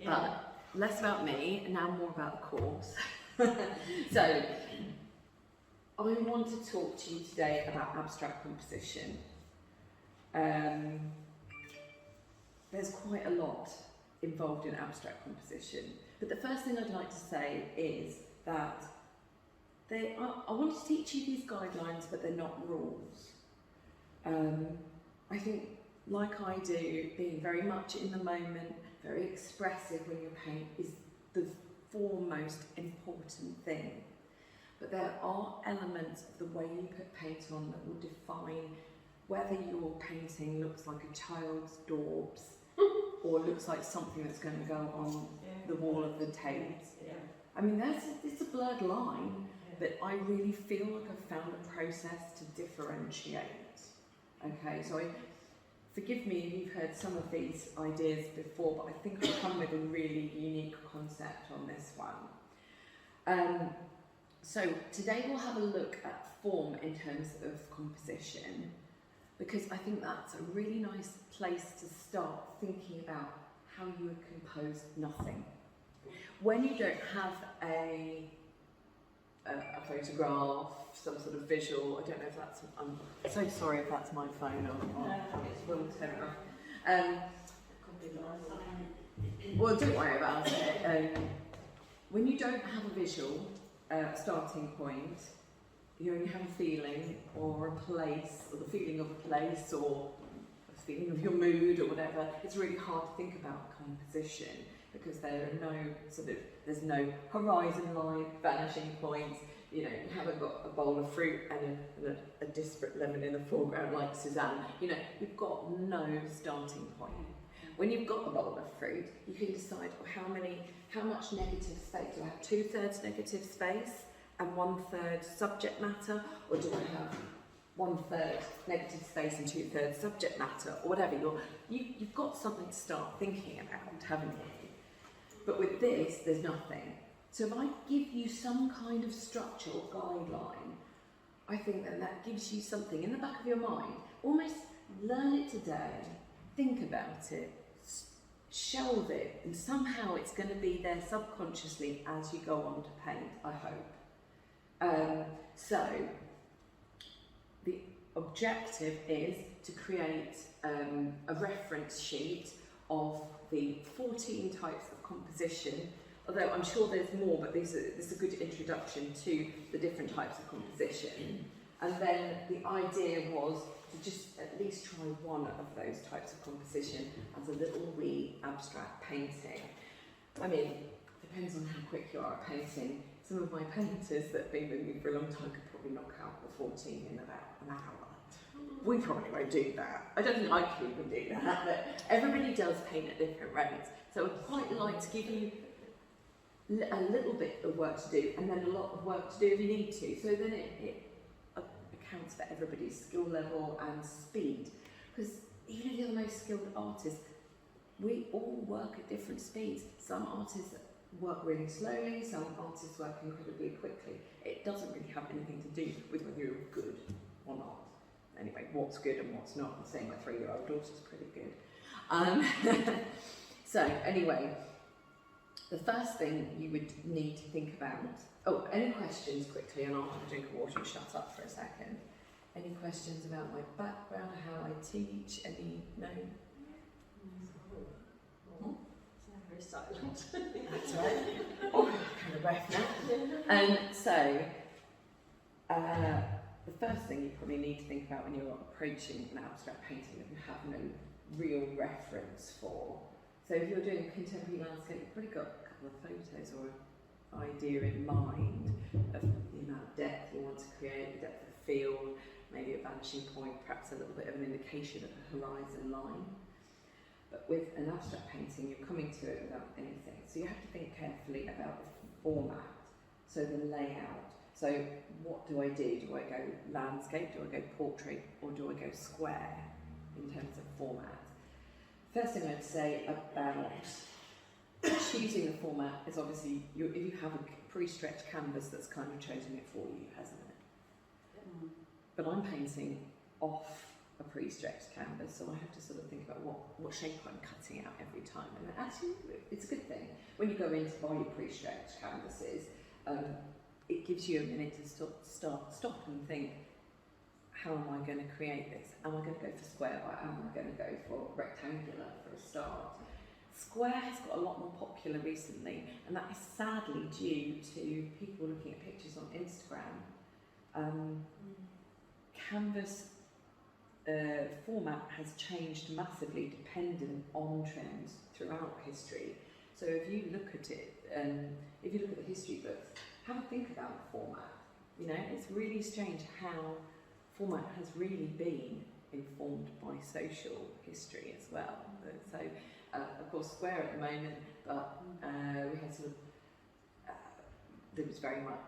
But less about me and now more about the course. So I want to talk to you today about abstract composition. There's quite a lot involved in abstract composition, but the first thing I'd like to say is that I want to teach you these guidelines, but they're not rules. I think, like I do, being very much in the moment, very expressive when you paint is the foremost important thing. But there are elements of the way you put paint on that will define whether your painting looks like a child's daubs or looks like something that's going to go on the wall of the Tate. I mean, it's a blurred line, but I really feel like I've found a process to differentiate. Okay, so forgive me if you've heard some of these ideas before, but I think I've come with a really unique concept on this one. So today we'll have a look at form in terms of composition, because I think that's a really nice place to start thinking about how you would compose nothing. When you don't have a photograph, some sort of visual, I don't know if that's, I'm so sorry if that's my phone or it's Will Terror. Well, don't worry about it. When you don't have a visual starting point, you only have a feeling or a place, or the feeling of a place, or a feeling of your mood or whatever. It's really hard to think about composition because there's no horizon line, vanishing points. You know, you haven't got a bowl of fruit and a disparate lemon in the foreground like Suzanne. You know, you've got no starting point. When you've got a bowl of fruit, you can decide how much negative space. Do I have 2/3 negative space and 1/3 subject matter, or do I have 1/3 negative space and 2/3 subject matter, or whatever? You've got something to start thinking about, haven't you? But with this, there's nothing. So if I give you some kind of structure or guideline, I think that gives you something in the back of your mind. Almost learn it today, think about it, shelve it, and somehow it's going to be there subconsciously as you go on to paint, I hope. So the objective is to create a reference sheet of the 14 types of composition, although I'm sure there's more, but this is a good introduction to the different types of composition. And then the idea was to just at least try one of those types of composition as a little wee abstract painting. I mean, depends on how quick you are at painting. Some of my painters that have been with me for a long time could probably knock out the 14 in about an hour. We probably won't do that. I don't think I could even do that, but everybody does paint at different rates. So I'd quite like to give you a little bit of work to do and then a lot of work to do if you need to. So then it accounts for everybody's skill level and speed. Because even if you're the most skilled artist, we all work at different speeds. Some artists work really slowly, some artists work incredibly quickly. It doesn't really have anything to do with whether you're good or not. Anyway, what's good and what's not. I'm saying my 3-year-old daughter's pretty good. So anyway, the first thing you would need to think about. Oh, any questions quickly, and I'll have a drink of water and shut up for a second. Any questions about my background, how I teach? Any? No? Very silent. That's right. Oh, I'm kind of breath now. So, the first thing you probably need to think about when you're approaching an abstract painting that you have no real reference for. So if you're doing a contemporary landscape, you've probably got a couple of photos or an idea in mind of the amount of depth you want to create, the depth of field, maybe a vanishing point, perhaps a little bit of an indication of a horizon line. But with an abstract painting, you're coming to it without anything. So you have to think carefully about the format, so the layout. So what do? Do I go landscape, do I go portrait, or do I go square in terms of format? First thing I'd say about choosing the format is obviously if you have a pre-stretched canvas that's kind of chosen it for you, hasn't it? But I'm painting off a pre-stretched canvas, so I have to sort of think about what shape I'm cutting out every time. And actually, it's a good thing. When you go in to buy your pre-stretched canvases, it gives you a minute to stop and think, how am I going to create this? Am I going to go for square, or am I going to go for rectangular for a start? Square has got a lot more popular recently, and that is sadly due to people looking at pictures on Instagram. Canvas format has changed massively dependent on trends throughout history. So if you look at it, if you look at the history books, have a think about the format. You know, it's really strange how format has really been informed by social history as well. So, of course, square at the moment, but we had sort of, there was very much,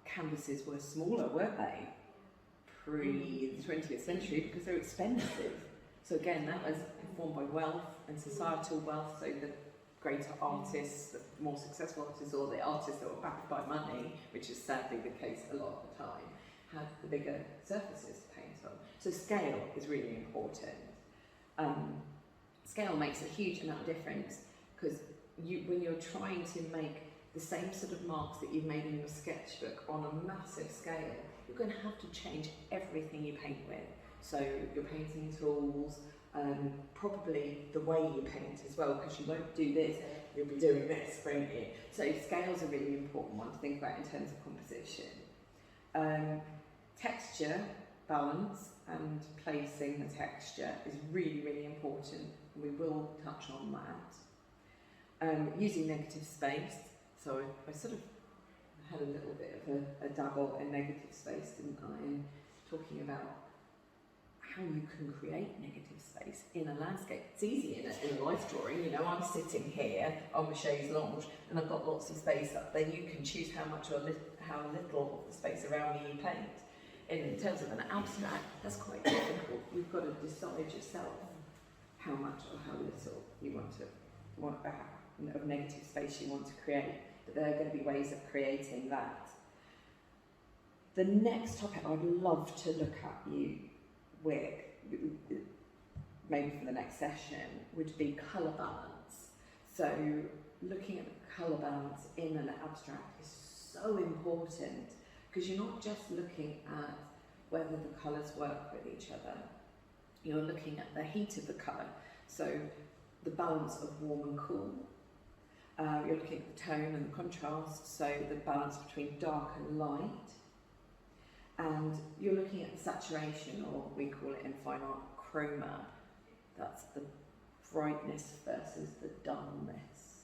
canvases were smaller, weren't they? Pre the 20th century, because they were expensive. So again, that was informed by wealth and societal wealth, so the greater artists, the more successful artists, or the artists that were backed by money, which is sadly the case a lot of the time, had the bigger surfaces to paint on. So scale is really important. Scale makes a huge amount of difference, because when you're trying to make the same sort of marks that you've made in your sketchbook on a massive scale, you're going to have to change everything you paint with. So your painting tools, probably the way you paint as well, because you won't do this, you'll be doing this, won't you? So scale's a really important one to think about in terms of composition. Texture, balance, and placing the texture is really, really important. We will touch on that. Using negative space. So I sort of had a little bit of a dabble in negative space, didn't I? And talking about how you can create negative space in a landscape. It's easy in a life drawing, you know, I'm sitting here on my chaise lounge and I've got lots of space up there. You can choose how much or how little of the space around me you paint. In terms of an abstract, that's quite difficult. You've got to decide yourself how much or how little you want of negative space you want to create. But there are going to be ways of creating that. The next topic I'd love to look at you with, maybe for the next session, would be colour balance. So looking at the colour balance in an abstract is so important, because you're not just looking at whether the colours work with each other, you're looking at the heat of the colour, so the balance of warm and cool. You're looking at the tone and the contrast, so the balance between dark and light. And you're looking at the saturation, or we call it in fine art chroma. That's the brightness versus the dullness.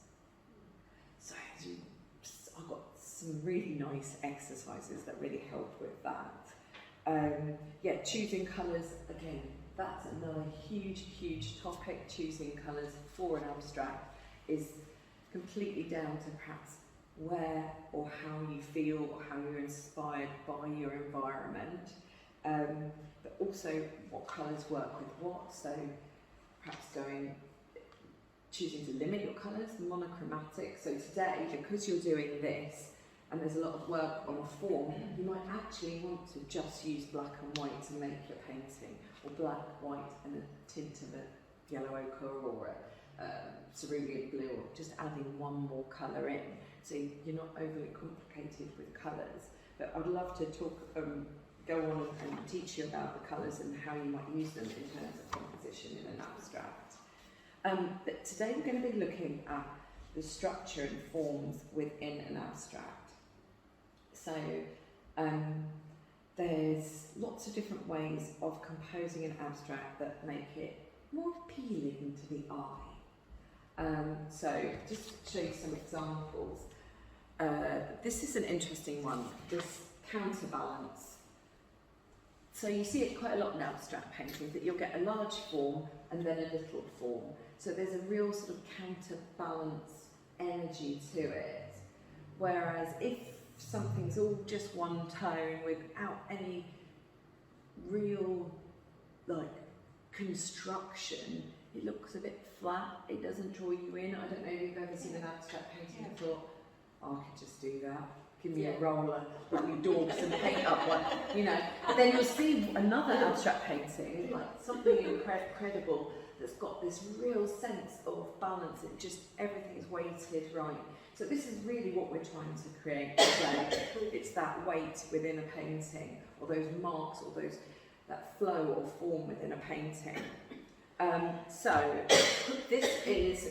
So I've got some really nice exercises that really help with that. Yeah, choosing colours, again, that's another huge topic. Choosing colours for an abstract is completely down to perhaps where or how you feel or how you're inspired by your environment, but also what colours work with what. So perhaps choosing to limit your colours, monochromatic. So today, because you're doing this and there's a lot of work on a form, you might actually want to just use black and white to make your painting, or black, white and a tint of a yellow ochre or a cerulean blue, or just adding one more colour in, so you're not overly complicated with colours. But I'd love to talk, go on and teach you about the colours and how you might use them in terms of composition in an abstract. But today we're going to be looking at the structure and forms within an abstract. So there's lots of different ways of composing an abstract that make it more appealing to the eye. So just to show you some examples. This is an interesting one, this counterbalance. So you see it quite a lot in abstract painting, that you'll get a large form and then a little form. So there's a real sort of counterbalance energy to it. Whereas if something's all just one tone without any real construction, it looks a bit flat, it doesn't draw you in. I don't know if you've ever seen an abstract painting and thought, oh, I could just do that. give me Yeah. a roller, like we dogs and paint up one, you know. But then you'll see another abstract painting, like something incredible that's got this real sense of balance. It just, everything is weighted right. So this is really what we're trying to create today. It's that weight within a painting, or those marks, or that flow or form within a painting. So this is